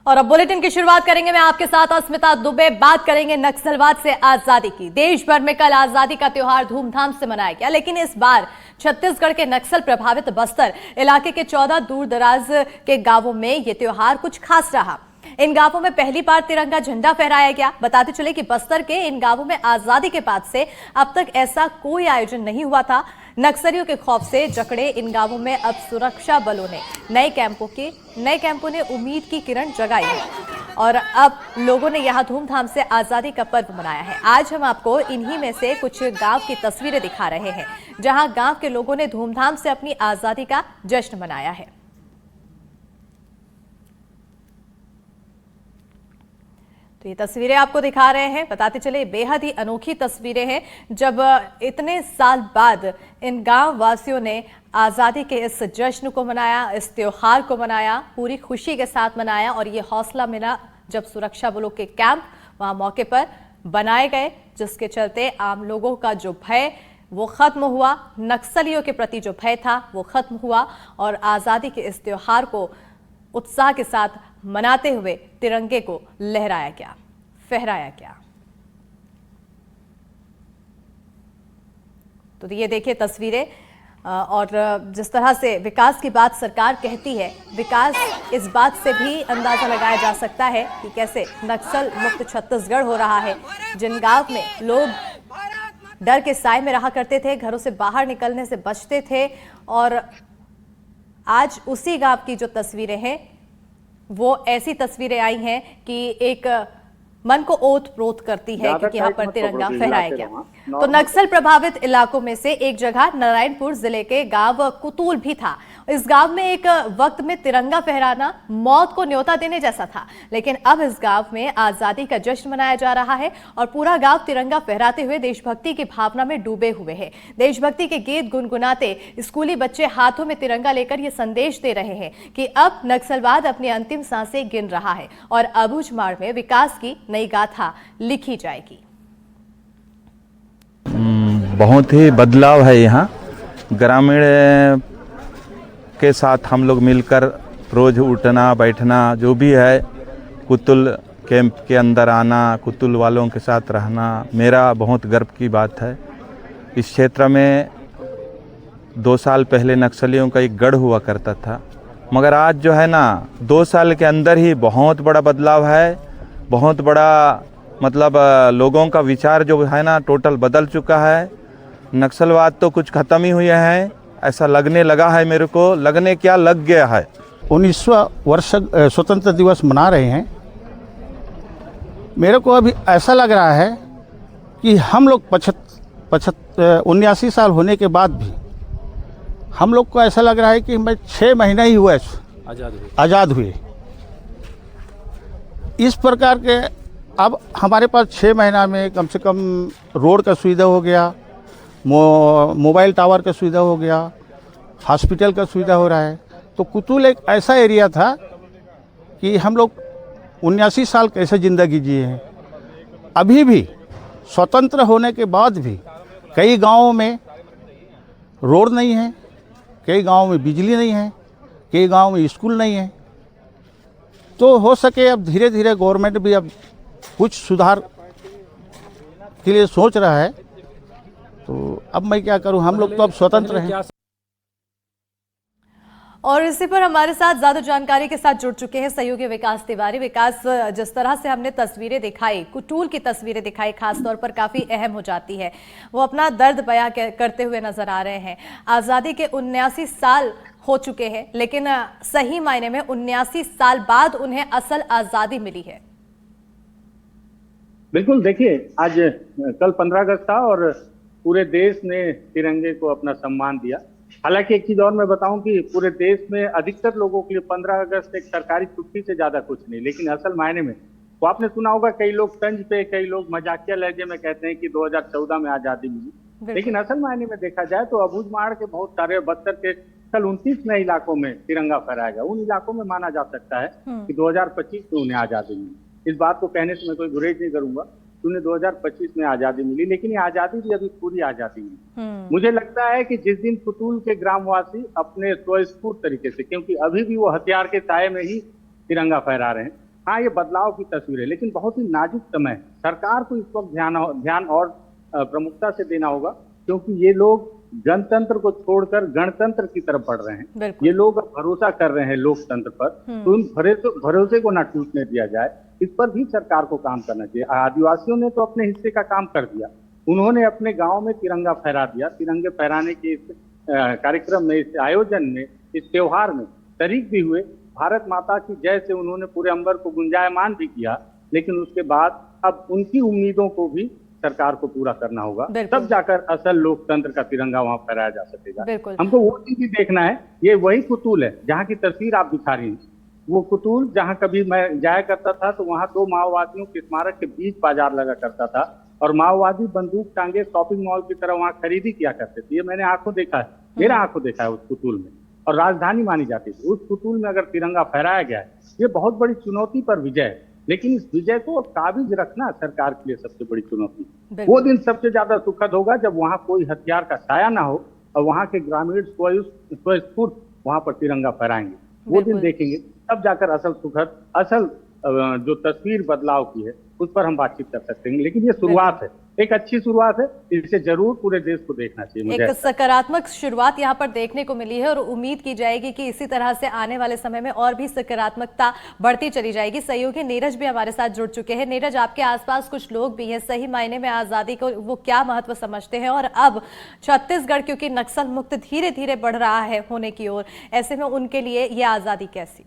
और अब बुलेटिन की शुरुआत करेंगे। मैं आपके साथ अस्मिता दुबे। बात करेंगे नक्सलवाद से आजादी की। देश भर में कल आजादी का त्योहार धूमधाम से मनाया गया, लेकिन इस बार छत्तीसगढ़ के नक्सल प्रभावित बस्तर इलाके के 14 दूर दराज के गांवों में यह त्योहार कुछ खास रहा। इन गांवों में पहली बार तिरंगा झंडा फहराया गया। बताते चले कि बस्तर के इन गांवों में आजादी के बाद से अब तक ऐसा कोई आयोजन नहीं हुआ था। नक्सलियों के खौफ से जकड़े इन गांवों में अब सुरक्षा बलों ने नए कैंपों ने उम्मीद की किरण जगाई है और अब लोगों ने यहां धूमधाम से आजादी का पर्व मनाया है। आज हम आपको इन्हीं में से कुछ गांव की तस्वीरें दिखा रहे हैं, जहां गांव के लोगों ने धूमधाम से अपनी आजादी का जश्न मनाया है। तो ये तस्वीरें आपको दिखा रहे हैं। बताते चले बेहद ही अनोखी तस्वीरें हैं, जब इतने साल बाद इन गांव वासियों ने आज़ादी के इस जश्न को मनाया, इस त्योहार को मनाया, पूरी खुशी के साथ मनाया। और ये हौसला मिला जब सुरक्षा बलों के कैंप वहां मौके पर बनाए गए, जिसके चलते आम लोगों का जो भय वो खत्म हुआ, नक्सलियों के प्रति जो भय था वो खत्म हुआ और आज़ादी के इस त्योहार को उत्साह के साथ मनाते हुए तिरंगे को लहराया गया, फहराया गया। तो ये देखिए तस्वीरें। और जिस तरह से विकास की बात सरकार कहती है, विकास इस बात से भी अंदाजा लगाया जा सकता है कि कैसे नक्सल मुक्त छत्तीसगढ़ हो रहा है। जिन गांव में लोग डर के साए में रहा करते थे, घरों से बाहर निकलने से बचते थे, और आज उसी गांव की जो तस्वीरें हैं वो ऐसी तस्वीरें आई हैं कि एक मन को ओत-प्रोत करती है, क्योंकि यहाँ पर तिरंगा फहराया गया। तो नक्सल प्रभावित इलाकों में से एक जगह नारायणपुर जिले के गांव कुतुल भी था। इस गांव में एक वक्त में तिरंगा फहराना मौत को न्योता देने जैसा था, लेकिन अब इस गांव में आजादी का जश्न मनाया जा रहा है और पूरा गांव तिरंगा फहराते हुए देशभक्ति की भावना में डूबे हुए है। देशभक्ति के गीत गुनगुनाते स्कूली बच्चे हाथों में तिरंगा लेकर ये संदेश दे रहे हैं कि अब नक्सलवाद अपनी अंतिम सांसें गिन रहा है और अबूझमाड़ में विकास की नई गाथा लिखी जाएगी। बहुत ही बदलाव है यहाँ। ग्रामीण के साथ हम लोग मिलकर रोज उठना बैठना जो भी है, कुतुल कैंप के अंदर आना, कुतुल वालों के साथ रहना मेरा बहुत गर्व की बात है। इस क्षेत्र में 2 साल पहले नक्सलियों का एक गढ़ हुआ करता था, मगर आज जो है ना 2 साल के अंदर ही बहुत बड़ा बदलाव है। बहुत बड़ा मतलब लोगों का विचार जो है ना टोटल बदल चुका है। नक्सलवाद तो कुछ ख़त्म ही हुए हैं ऐसा लगने लगा है मेरे को, लगने क्या लग गया है। 19वां वर्ष स्वतंत्र दिवस मना रहे हैं। मेरे को अभी ऐसा लग रहा है कि हम लोग 79 साल होने के बाद भी हम लोग को ऐसा लग रहा है कि मैं 6 महीना ही हुआ आज़ाद हुए। इस प्रकार के अब हमारे पास 6 महीना में कम से कम रोड का सुविधा हो गया, मोबाइल टावर का सुविधा हो गया, हॉस्पिटल का सुविधा हो रहा है। तो कुतुल एक ऐसा एरिया था कि हम लोग 79 साल कैसे ज़िंदगी जिए हैं। अभी भी स्वतंत्र होने के बाद भी कई गांवों में रोड नहीं है, कई गांवों में बिजली नहीं है, कई गांवों में स्कूल नहीं है। तो हो सके अब धीरे धीरे गवर्नमेंट भी अब कुछ सुधार के लिए सोच रहा है। तो अब मैं क्या करूं, हम लोग तो अब स्वतंत्र हैं। और इसी पर हमारे साथ ज्यादा जानकारी के साथ जुड़ चुके हैं सहयोगी विकास तिवारी। विकास, जिस तरह से हमने तस्वीरें दिखाई, कुतुल की तस्वीरें दिखाई, खासतौर पर काफी अहम हो जाती है। वो अपना दर्द बयां करते हुए नजर आ रहे हैं। आजादी के 79 साल हो चुके हैं, लेकिन सही मायने में 79 साल बाद उन्हें असल आजादी मिली है। बिल्कुल, देखिए आज कल 15 अगस्त था और पूरे देश ने तिरंगे को अपना सम्मान दिया। हालांकि एक चीज और मैं बताऊं कि पूरे देश में अधिकतर लोगों के लिए 15 अगस्त एक सरकारी छुट्टी से ज्यादा कुछ नहीं, लेकिन असल मायने में वो आपने सुना होगा, कई लोग तंज पे, कई लोग मजाकिया लहजे में कहते हैं कि 2014 में आजादी मिली, लेकिन असल मायने में देखा जाए तो अबूझमाड़ के बहुत सारे बस्तर के कल 29 नए इलाकों में तिरंगा फहराया गया। उन इलाकों में माना जा सकता है कि 2025 में उन्हें आजादी मिली। इस बात को कहने से मैं कोई गुरेज नहीं करूंगा, उन्हें 2025 में आजादी मिली, लेकिन ये आजादी भी अभी पूरी आजादी नहीं। मुझे लगता है कि जिस दिन कुतुल के ग्रामवासी अपने स्वस्फूर्त तरीके से, क्योंकि अभी भी वो हथियार के साए में ही तिरंगा फहरा रहे हैं, हाँ, ये बदलाव की तस्वीर है, लेकिन बहुत ही नाजुक समय है। सरकार को इस वक्त ध्यान और प्रमुखता से देना होगा, क्योंकि ये लोग गणतंत्र को छोड़कर गणतंत्र की तरफ बढ़ रहे हैं। बिल्कुल। ये लोग अब भरोसा कर रहे हैं लोकतंत्र पर, तो उन भरोसे को ना टूटने दिया जाए। इस पर भी सरकार को काम करना चाहिए। आदिवासियों ने तो अपने हिस्से का काम कर दिया। उन्होंने अपने गांव में तिरंगा फहरा दिया। तिरंगे फहराने के इस कार्यक्रम में, इस आयोजन में, इस त्योहार में शरीक भी हुए। भारत माता की जय से उन्होंने पूरे अंबर को गुंजायमान भी किया। लेकिन उसके बाद अब उनकी उम्मीदों को भी सरकार को पूरा करना होगा, तब जाकर असल लोकतंत्र का तिरंगा वहां फहराया जा सकेगा। हमको वो चीज भी देखना है। ये वही कुतूल है जहाँ की तस्वीर आप दिखा रही हैं। वो कुतूल जहाँ कभी मैं जाया करता था तो वहाँ दो माओवादियों के स्मारक के बीच बाजार लगा करता था, और माओवादी बंदूक टांगे शॉपिंग मॉल की तरह वहाँ खरीदी किया करते थे। ये मैंने आंखों देखा है, मेरा आंखों देखा है उस कुतूल में, और राजधानी मानी जाती थी। उस कुतूल में अगर तिरंगा फहराया गया है, ये बहुत बड़ी चुनौती पर विजय है। लेकिन इस विजय को काबिज रखना सरकार के लिए सबसे बड़ी चुनौती। वो दिन सबसे ज्यादा सुखद होगा जब वहां कोई हथियार का साया ना हो और वहां के ग्रामीण स्वस्फूर्त वहां पर तिरंगा फहराएंगे। वो दिन देखेंगे, तब जाकर असल सुखद, असल जो तस्वीर बदलाव की है उस पर हम बातचीत कर सकते हैं। लेकिन ये शुरुआत है, एक अच्छी शुरुआत है। इसे जरूर पूरे देश को देखना चाहिए। मुझे एक सकारात्मक शुरुआत यहाँ पर देखने को मिली है और उम्मीद की जाएगी कि इसी तरह से आने वाले समय में और भी सकारात्मकता बढ़ती चली जाएगी। सहयोगी नीरज भी हमारे साथ जुड़ चुके हैं। नीरज, आपके आसपास कुछ लोग भी हैं, सही मायने में आजादी को वो क्या महत्व समझते हैं, और अब छत्तीसगढ़ क्योंकि नक्सल मुक्त धीरे धीरे बढ़ रहा है होने की ओर, ऐसे में उनके लिए ये आजादी कैसी?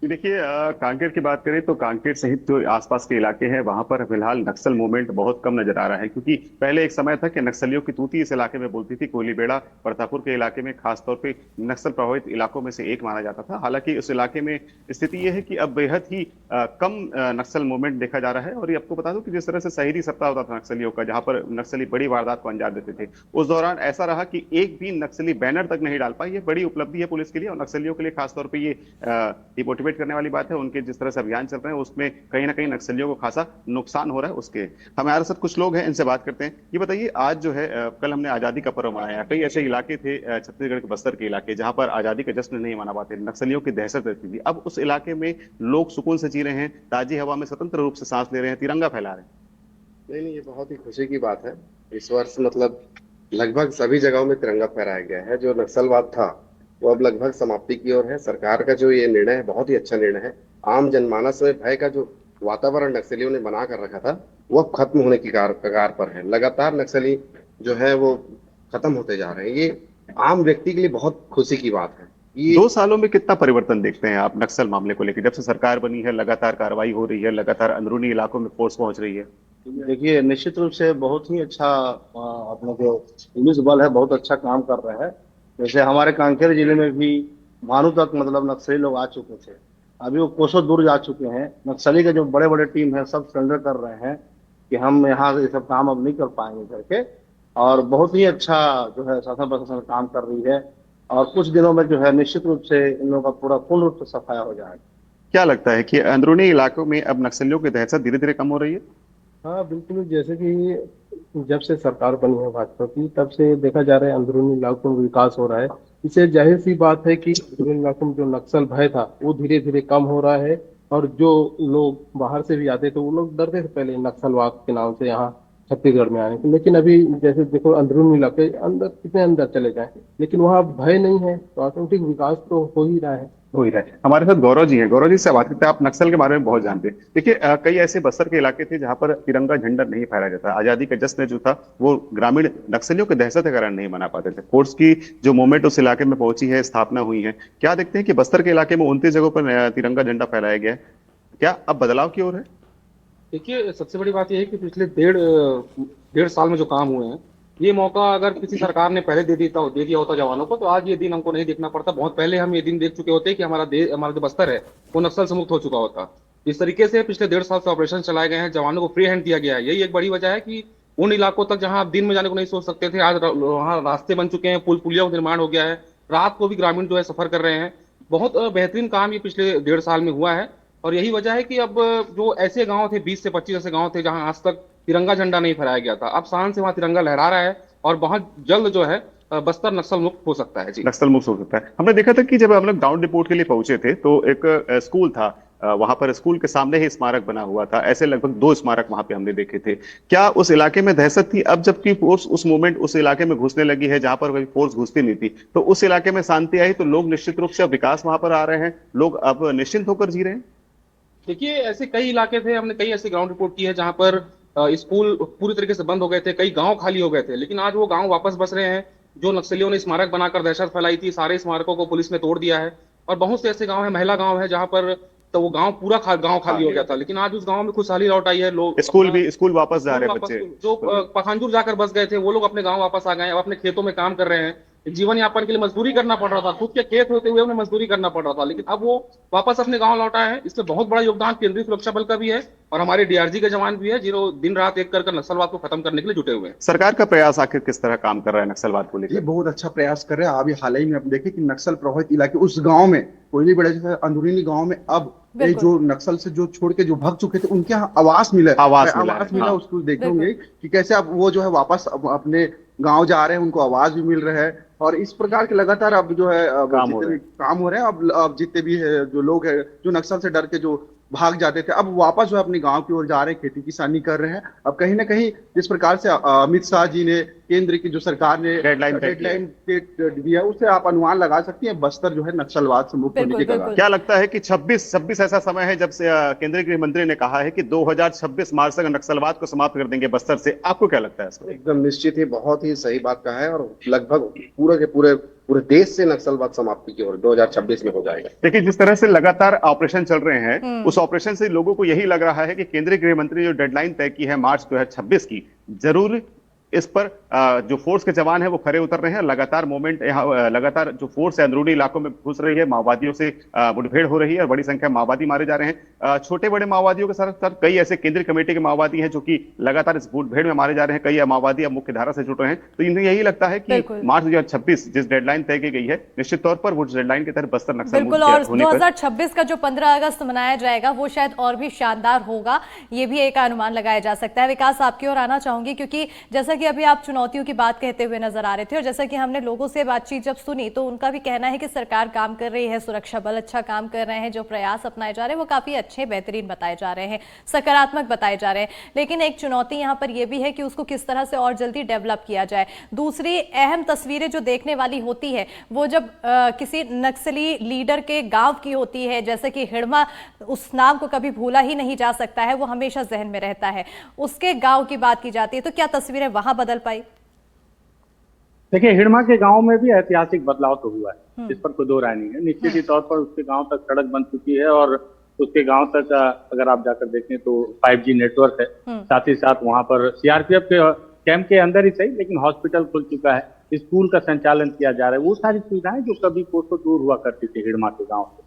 देखिए, कांकेर की बात करें तो कांकेर सहित जो आसपास के इलाके हैं वहां पर फिलहाल नक्सल मूवमेंट बहुत कम नजर आ रहा है, क्योंकि पहले एक समय था कि नक्सलियों की तूती इस इलाके में बोलती थी। कोयलीबेड़ा, परतापुर के इलाके में खासतौर पे नक्सल प्रभावित इलाकों में से एक माना जाता था। हालांकि उस इलाके में स्थिति यह है कि अब बेहद ही कम नक्सल मूवमेंट देखा जा रहा है। और ये आपको बता दूं कि जिस तरह से शहीदी सप्ताह होता था नक्सलियों का, जहां पर नक्सली बड़ी वारदात को अंजाम देते थे, उस दौरान ऐसा रहा कि एक भी नक्सली बैनर तक नहीं डाल पाई। ये बड़ी उपलब्धि है पुलिस के लिए और नक्सलियों के लिए खासतौर पर ये डिमोटिवेट करने वाली बात है। उनके जिस तरह से अभियान चल रहे हैं उसमें कहीं ना कहीं नक्सलियों को खासा नुकसान हो रहा है। उसके हमारे साथ कुछ लोग हैं, इनसे बात करते हैं। ये बताइए, आज जो है कल हमने आजादी का पर्व मनाया। कई ऐसे इलाके थे छत्तीसगढ़ के बस्तर के इलाके जहां पर आजादी का जश्न नहीं मना पाते, नक्सलियों की दहशत रहती थी। अब उस इलाके में लोग सुकून से जी रहे हैं, ताजी हवा में स्वतंत्र रूप से सांस ले रहे हैं, तिरंगा फैला रहे हैं। नहीं, ये बहुत ही खुशी की बात है। इस वर्ष मतलब लगभग सभी जगहों में तिरंगा फहराया गया है। जो नक्सलवाद था वो अब लगभग समाप्ति की ओर है। सरकार का जो ये निर्णय है बहुत ही अच्छा निर्णय है। आम जनमानस में भय का जो वातावरण नक्सलियों ने बना कर रखा था वो अब खत्म होने की कगार पर है। लगातार नक्सली जो है वो खत्म होते जा रहे हैं। ये आम व्यक्ति के लिए बहुत खुशी की बात है। ये 2 सालों में कितना परिवर्तन देखते हैं आप नक्सल मामले को लेकर? जब से सरकार बनी है लगातार कार्रवाई हो रही है, लगातार अंदरूनी इलाकों में फोर्स पहुंच रही है। देखिए, निश्चित रूप से बहुत ही अच्छा अपने जो पुलिस बल है बहुत अच्छा काम कर रहा है। जैसे हमारे कांकेर जिले में भी भानु तक मतलब नक्सली लोग आ चुके थे, अभी वो कोसों दूर जा चुके हैं। नक्सली के जो बड़े बड़े टीम है सब सरेंडर कर रहे हैं कि हम यहाँ ये सब काम अब नहीं कर पाएंगे करके। और बहुत ही अच्छा जो है शासन प्रशासन काम कर रही है, और कुछ दिनों में जो है निश्चित रूप से इन लोगों का पूरा पूर्ण रूप से सफाया हो जाएगा। क्या लगता है कि अंदरूनी इलाकों में अब नक्सलियों की दहशत धीरे धीरे कम हो रही है? हाँ बिल्कुल, जैसे कि जब से सरकार बनी है भाजपा की तब से देखा जा रहा है अंदरूनी इलाकों में विकास हो रहा है। इससे जाहिर सी बात है कि अंदरूनी इलाकों में जो नक्सल भय था वो धीरे धीरे कम हो रहा है। और जो लोग बाहर से भी आते थे वो लोग डरते थे पहले नक्सलवाद के नाम से यहाँ छत्तीसगढ़ में आने के, लेकिन अभी जैसे देखो अंदरूनी इलाके अंदर कितने अंदर चले जाए लेकिन वहाँ भय नहीं है, तो ऑटोमेटिक विकास तो हो ही रहा है। हो ही रहा है। हमारे साथ गौरव जी हैं। गौरव जी से बात करते हैं, आप नक्सल के बारे में बहुत जानते हैं। देखिए, कई ऐसे बस्तर के इलाके थे जहां पर तिरंगा झंडा नहीं फहराया जाता। आजादी का जश्न जो था वो ग्रामीण नक्सलियों के दहशत के कारण नहीं मना पाते थे। फोर्स की जो मूवमेंट उस इलाके में पहुंची है, स्थापना हुई है, क्या देखते हैं कि बस्तर के इलाके में 29 जगहों पर तिरंगा झंडा फहराया गया है, क्या अब बदलाव की ओर है? देखिए, सबसे बड़ी बात यह है कि पिछले डेढ़ साल में जो काम हुए हैं, ये मौका अगर किसी सरकार ने पहले दे दिया होता जवानों को, तो आज ये दिन हमको नहीं देखना पड़ता। बहुत पहले हम ये दिन देख चुके होते कि हमारा जो बस्तर है वो नक्सल से मुक्त हो चुका होता। इस तरीके से पिछले 1.5 साल से ऑपरेशन चलाए गए हैं, जवानों को फ्री हैंड दिया गया है। यही एक बड़ी वजह है कि उन इलाकों तक जहां आप दिन में जाने को नहीं सोच सकते थे, आज वहाँ रास्ते बन चुके हैं, पुल पुलिया का निर्माण हो गया है, रात को भी ग्रामीण जो है सफर कर रहे हैं। बहुत बेहतरीन काम ये पिछले 1.5 साल में हुआ है। और यही वजह है कि अब जो ऐसे गांव थे, 20 से 25 ऐसे गांव थे जहां आज तक तिरंगा झंडा नहीं फहराया गया था, अब शान से वहां तिरंगा लहरा रहा है और बहुत जल्द जो है बस्तर नक्सल मुक्त हो सकता है। जी, नक्सल मुक्त हो सकता है। हमने देखा था कि जब हम लोग ग्राउंड रिपोर्ट के लिए पहुंचे थे तो एक स्कूल था वहां पर स्कूल के सामने ही स्मारक बना हुआ था। ऐसे लगभग 2 स्मारक वहां पे हमने देखे थे। क्या उस इलाके में दहशत थी? अब जबकि फोर्स उस मोमेंट उस इलाके में घुसने लगी है जहां पर कभी फोर्स घुसती नहीं थी, तो उस इलाके में शांति आई, तो लोग निश्चित रूप से अब विकास वहां पर आ रहे हैं, लोग अब निश्चिंत होकर जी रहे हैं। देखिए, ऐसे कई इलाके थे, हमने कई ऐसी ग्राउंड रिपोर्ट की है जहां पर स्कूल पूरी तरीके से बंद हो गए थे, कई गांव खाली हो गए थे, लेकिन आज वो गांव वापस बस रहे हैं। जो नक्सलियों ने स्मारक बनाकर दहशत फैलाई थी, सारे स्मारकों को पुलिस ने तोड़ दिया है। और बहुत से ऐसे गांव है, महिला गांव है, जहां पर तो वो गांव पूरा गांव खाली हो गया था, लेकिन आज उस गांव में खुशहाली लौट आई है। लोग स्कूल वापस जा रहे हैं बच्चे, जो पखानजूर जाकर बस गए थे वो लोग अपने गांव वापस आ गए, अब अपने खेतों में काम कर रहे हैं। जीवन यापन के लिए मजदूरी करना पड़ रहा था, खुद के खेत होते हुए उन्हें मजदूरी करना पड़ रहा था, लेकिन अब वो वापस अपने गांव लौट आए हैं। इसमें बहुत बड़ा योगदान केंद्रीय सुरक्षा बल का भी है और हमारे डीआरजी के जवान भी है, जो दिन रात एक कर नक्सलवाद को खत्म करने के लिए जुटे हुए हैं। सरकार का प्रयास आखिर किस तरह काम कर रहा है नक्सलवाद को ये लेकर? बहुत अच्छा प्रयास कर रहे हैं। अभी हाल ही में आप देखें कि नक्सल प्रभावित इलाके उस गांव में, कोयलीबेड़ा जैसे अंदरूनी गांव में अब ये जो नक्सल से जो छोड़ के जो भाग चुके थे उनके यहाँ आवास मिला, उसको देखेंगे कि कैसे अब वो जो है वापस अपने गांव जा रहे हैं, उनको आवाज भी मिल रहा है। और इस प्रकार के लगातार अब जो है काम हो रहे हैं। अब जितने भी है जो लोग हैं जो नक्सल से डर के जो भाग जाते थे, अब वापस जो है अपने गांव की ओर जा रहे हैं, खेती किसानी कर रहे हैं। अब कहीं ना कहीं जिस प्रकार से अमित शाह जी ने, केंद्र की जो सरकार ने डेडलाइन दिया, उससे आप अनुमान लगा सकती हैं बस्तर जो है नक्सलवाद से मुक्त होने के कगार। क्या लगता है कि 26 ऐसा समय है जब से केंद्रीय गृह मंत्री ने कहा है कि 2026 मार्च तक नक्सलवाद को समाप्त कर देंगे बस्तर से? आपको क्या लगता है इसमें? एकदम निश्चित ही बहुत ही सही बात कहा है और लगभग पूरे देश से नक्सलवाद समाप्ति की ओर 2026 में हो जाएगा। देखिए, जिस तरह से लगातार ऑपरेशन चल रहे हैं, उस ऑपरेशन से लोगों को यही लग रहा है कि केंद्रीय गृह मंत्री ने जो डेडलाइन तय की है मार्च 2026 की, जरूर इस पर जो फोर्स के जवान हैं वो खरे उतर रहे हैं। लगातार मूवमेंट लगातार जो फोर्स है अंदरूनी इलाकों में घुस रही है, माओवादियों से मुठभेड़ हो रही है और बड़ी संख्या में माओवादी मारे जा रहे हैं। छोटे बड़े माओवादियों के साथ साथ कई ऐसे केंद्रीय कमेटी के माओवादी हैं जो कि लगातार इस मुठभेड़ में मारे जा रहे हैं। कई माओवादी अब मुख्य धारा से जुट रहे हैं। तो इन्हें यही लगता है कि मार्च 2026 जिस डेडलाइन तय की गई है, निश्चित तौर पर वो डेडलाइन के तहत बस्तर नक्सल बिल्कुल, और 2026 का जो 15 अगस्त मनाया जाएगा वो शायद और भी शानदार होगा, ये भी एक अनुमान लगाया जा सकता है। विकास, आपकी ओर आना चाहूंगी, क्योंकि जैसा कि अभी आप चुनौतियों की बात कहते हुए नजर आ रहे थे और जैसा कि हमने लोगों से बातचीत जब सुनी तो उनका भी कहना है कि सरकार काम कर रही है, सुरक्षा बल अच्छा काम कर रहे हैं, जो प्रयास अपनाए जा रहे हैं वो काफी अच्छे, बेहतरीन बताए जा रहे हैं, सकारात्मक बताए जा रहे हैं। लेकिन एक चुनौती यहाँ पर यह भी है कि उसको किस तरह से और जल्दी डेवलप किया जाए। दूसरी अहम तस्वीरें जो देखने वाली होती है वो जब किसी नक्सली लीडर के गांव की होती है, जैसे कि हिड़मा, उस नाम को कभी भूला ही नहीं जा सकता है, वो हमेशा जहन में रहता है। उसके गांव की बात की जाती है तो क्या तस्वीरें वहां बदल पाई? देखिए, हिड़मा के गांव में भी ऐतिहासिक बदलाव तो हुआ है, इस पर कोई दो राय नहीं है। निश्चित ही तौर पर उसके गांव तक सड़क बन चुकी है और उसके गांव तक अगर आप जाकर देखें तो 5G नेटवर्क है। साथ ही साथ वहां पर सीआरपीएफ के कैंप के अंदर ही सही, लेकिन हॉस्पिटल खुल चुका है, स्कूल का संचालन किया जा रहा है। वो सारी सुविधाएं जो कभी कोसों दूर हुआ करती थी हिड़मा के गाँव से,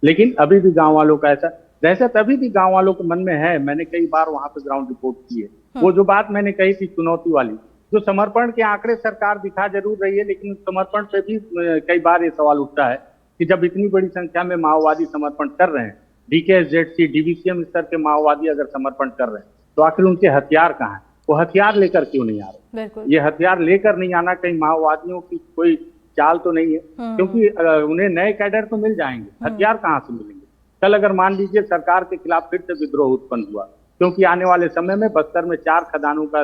लेकिन अभी भी गाँव वालों का ऐसा दहशत अभी भी गाँव वालों के मन में है। मैंने कई बार वहां पर ग्राउंड रिपोर्ट की है। वो जो बात मैंने कही थी चुनौती वाली, जो समर्पण के आंकड़े सरकार दिखा जरूर रही है, लेकिन समर्पण पे भी कई बार ये सवाल उठता है कि जब इतनी बड़ी संख्या में माओवादी समर्पण कर रहे हैं, डीकेएसजेडसी, डीवीसीएम स्तर के माओवादी अगर समर्पण कर रहे हैं, तो आखिर उनके हथियार कहाँ हैं? वो हथियार लेकर क्यों नहीं आ रहे? ये हथियार लेकर नहीं आना कहीं माओवादियों की कोई चाल तो नहीं है? क्योंकि उन्हें नए कैडर तो मिल जाएंगे, हथियार कहाँ से मिलेंगे? कल अगर मान लीजिए सरकार के खिलाफ फिर से विद्रोह उत्पन्न हुआ, क्योंकि आने वाले समय में बस्तर में 4 खदानों का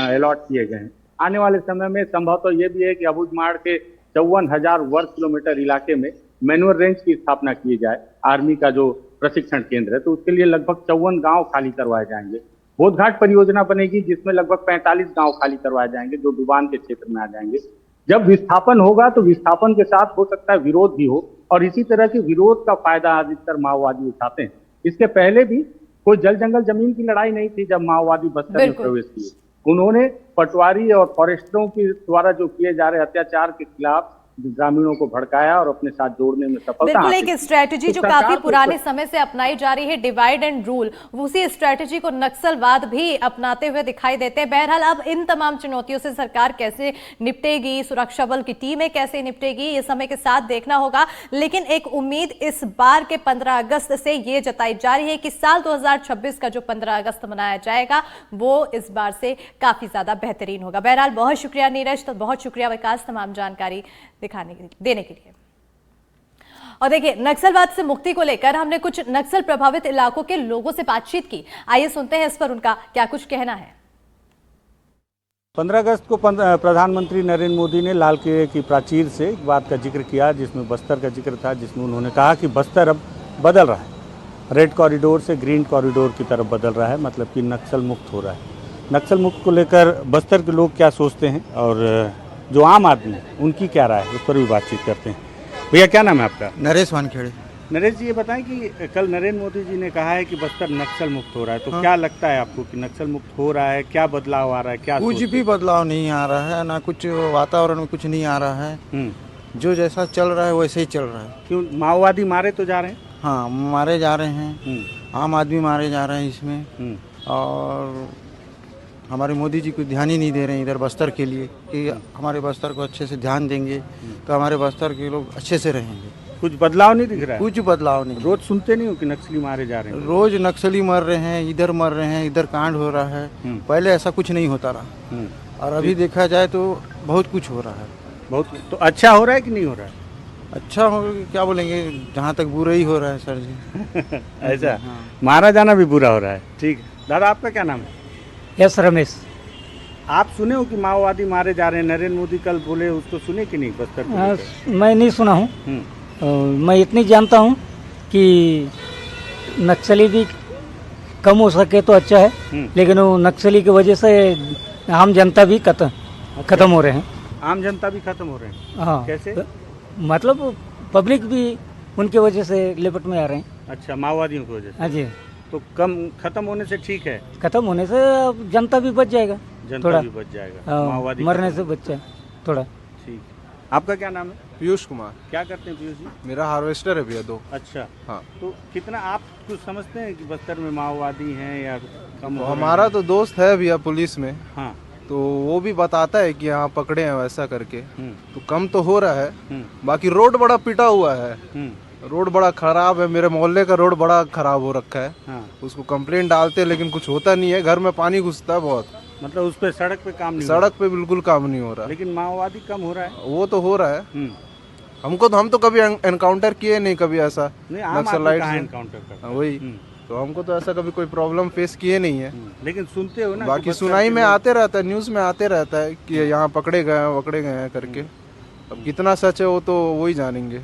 अलॉट किए गए हैं। आने वाले समय में संभव तो ये भी है कि अबूझमाड़ के 54,000 वर्ग किलोमीटर इलाके में मैनुअल रेंज की स्थापना की जाए, आर्मी का जो प्रशिक्षण केंद्र है, तो उसके लिए लगभग 54 गांव खाली करवाए जाएंगे। बोधघाट परियोजना बनेगी जिसमें लगभग 45 गांव खाली करवाए जाएंगे, जो डुबान के क्षेत्र में आ जाएंगे। जब विस्थापन होगा तो विस्थापन के साथ हो सकता है विरोध भी हो, और इसी तरह के विरोध का फायदा अधिकतर माओवादी उठाते हैं। इसके पहले भी कोई जल जंगल जमीन की लड़ाई नहीं थी जब माओवादी बस्तर में प्रवेश किए। उन्होंने पटवारी और फॉरेस्टरों के द्वारा जो किए जा रहे अत्याचार के खिलाफ ग्रामीणों को भड़काया और अपने साथ जोड़ने में सफलता। बिल्कुल, एक स्ट्रेटजी जो काफी पुराने समय से अपनाई जा रही है, डिवाइड एंड रूल, उसी स्ट्रेटजी को नक्सलवाद भी अपनाते हुए दिखाई देते हैं। बहरहाल अब इन तमाम चुनौतियों से सरकार कैसे निपटेगी, सुरक्षा बल की टीमें कैसे निपटेगी, ये समय के साथ देखना होगा। लेकिन एक उम्मीद इस बार के 15 अगस्त से ये जताई जा रही है कि साल 2026 का जो 15 अगस्त मनाया जाएगा वो इस बार से काफी ज्यादा बेहतरीन होगा। बहरहाल बहुत शुक्रिया नीरज, तो बहुत शुक्रिया विकास, तमाम जानकारी देने के लिए। और देखिए, नक्सलवाद से मुक्ति को लेकर हमने कुछ नक्सल प्रभावित इलाकों के लोगों से बातचीत की। आइए सुनते हैं इस पर उनका क्या कुछ कहना है। 15 अगस्त को प्रधानमंत्री नरेंद्र मोदी ने लाल किले की प्राचीर से एक बात का जिक्र किया, जिसमें बस्तर का जिक्र था, जिसमें उन्होंने कहा कि बस्तर अब बदल रहा है, रेड कॉरिडोर से ग्रीन कॉरिडोर की तरफ बदल रहा है, मतलब कि नक्सल मुक्त हो रहा है। नक्सल मुक्त को लेकर बस्तर के लोग क्या सोचते हैं और जो आम आदमी है उनकी क्या राय है, उस पर भी बातचीत करते हैं। भैया क्या नाम है आपका? नरेश वानखेड़े। नरेश जी, ये बताएं कि कल नरेंद्र मोदी जी ने कहा है कि बस्तर नक्सल मुक्त हो रहा है, तो क्या लगता है आपको कि नक्सल मुक्त हो रहा है? क्या बदलाव आ रहा है? क्या कुछ भी बदलाव नहीं आ रहा है, ना कुछ वातावरण में कुछ नहीं आ रहा है। जो जैसा चल रहा है वैसे ही चल रहा है। क्यों माओवादी मारे तो जा रहे हैं? हाँ, मारे जा रहे हैं, आम आदमी मारे जा रहे हैं इसमें। और हमारे मोदी जी को ध्यान ही नहीं दे रहे हैं इधर बस्तर के लिए कि हमारे बस्तर को अच्छे से ध्यान देंगे तो हमारे बस्तर के लोग अच्छे से रहेंगे। कुछ बदलाव नहीं दिख रहा है? कुछ बदलाव नहीं। रोज सुनते नहीं हो कि नक्सली मारे जा रहे हैं? रोज नक्सली मर रहे हैं, इधर मर रहे हैं, इधर कांड हो रहा है। पहले ऐसा कुछ नहीं होता रहा और अभी देखा जाए तो बहुत कुछ हो रहा है। बहुत तो अच्छा हो रहा है कि नहीं हो रहा है? अच्छा हो क्या बोलेंगे, जहाँ तक बुरा ही हो रहा है सर जी। ऐसा मारा जाना भी बुरा हो रहा है। ठीक दादा, आपका क्या नाम है? यस रमेश। आप सुने हो कि माओवादी मारे जा रहे हैं? नरेंद्र मोदी कल बोले, उसको सुने कि नहीं? बस्तर मैं नहीं सुना हूँ। मैं इतनी जानता हूँ कि नक्सली भी कम हो सके तो अच्छा है, लेकिन वो नक्सली की वजह से आम जनता भी खत्म हो रहे हैं। आम जनता भी खत्म हो रहे हैं? हाँ। कैसे? मतलब पब्लिक भी उनकी वजह से लिपट में आ रहे हैं। अच्छा, माओवादियों की वजह से? हाँ जी। तो कम खत्म होने से ठीक है? खत्म होने से अब जनता भी बच जाएगा, जनता भी बच जाएगा, माओवादी मरने से बच जाए थोड़ा। ठीक। आपका क्या नाम है? पीयूष कुमार। क्या करते हैं पीयूष जी? मेरा हार्वेस्टर है भैया 2। अच्छा। हाँ। तो कितना आप कुछ समझते हैं कि बस्तर में माओवादी हैं या कम? हमारा तो दोस्त है भैया पुलिस में। हाँ। तो वो भी बताता है कि यहाँ पकड़े हैं वैसा करके। तो कम तो हो रहा है, बाकी रोड बड़ा पिटा हुआ है। रोड बड़ा खराब है, मेरे मोहल्ले का रोड बड़ा खराब हो रखा है। हाँ। उसको कंप्लेंट डालते हैं लेकिन कुछ होता नहीं है, घर में पानी घुसता है बहुत। मतलब उस पे सड़क पे काम नहीं? सड़क पे बिल्कुल काम नहीं हो रहा। लेकिन माओवादी कम हो रहा है? वो तो हो रहा है। हम तो कभी एनकाउंटर किए नहीं कभी ऐसा नक्सलाइट से। वही तो हमको तो ऐसा कभी कोई प्रॉब्लम फेस किए नहीं है। लेकिन सुनते हो ना, बाकी सुनाई में आते रहता है, न्यूज में आते रहता है कि यहाँ पकड़े गए हैं करके। अब कितना सच है वो तो वही जानेंगे।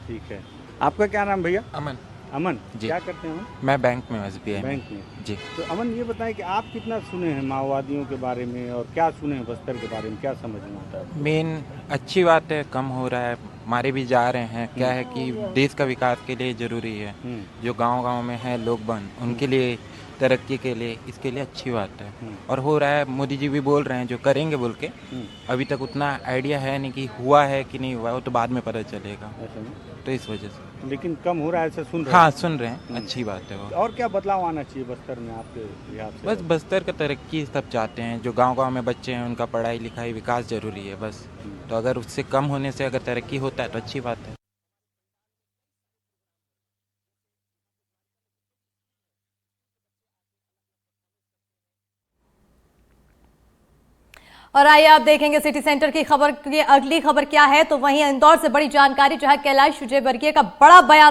ठीक है। आपका क्या नाम भैया? अमन। अमन जी। क्या करते हैं? मैं बैंक में हूँ, SBI बैंक में जी। तो अमन ये बताएं कि आप कितना सुने हैं माओवादियों के बारे में और क्या सुने हैं बस्तर के बारे में, क्या समझ में आता है? मेन अच्छी बात है, कम हो रहा है, मारे भी जा रहे हैं। क्या है कि देश का विकास के लिए जरूरी है, जो गांव-गांव में है लोग बन उनके लिए तरक्की के लिए, इसके लिए अच्छी बात है। और हो रहा है, मोदी जी भी बोल रहे हैं जो करेंगे बोल के। अभी तक उतना आइडिया है नहीं कि हुआ है कि नहीं हुआ, वो तो बाद में पता चलेगा। तो इस वजह से। लेकिन कम हो रहा है ऐसा सुन रहे हैं? हाँ, सुन रहे हैं, अच्छी बात है वो। और क्या बदलाव आना चाहिए बस्तर में आपके हिसाब से? बस बस्तर का तरक्की सब चाहते हैं, जो गांव-गांव में बच्चे हैं उनका पढ़ाई लिखाई विकास जरूरी है बस। तो अगर उससे कम होने से अगर तरक्की होता है तो अच्छी बात है। और आइए आप देखेंगे सिटी सेंटर की खबर की अगली खबर क्या है। तो वहीं इंदौर से बड़ी जानकारी, जहां कैलाश विजयवर्गीय का बड़ा बयान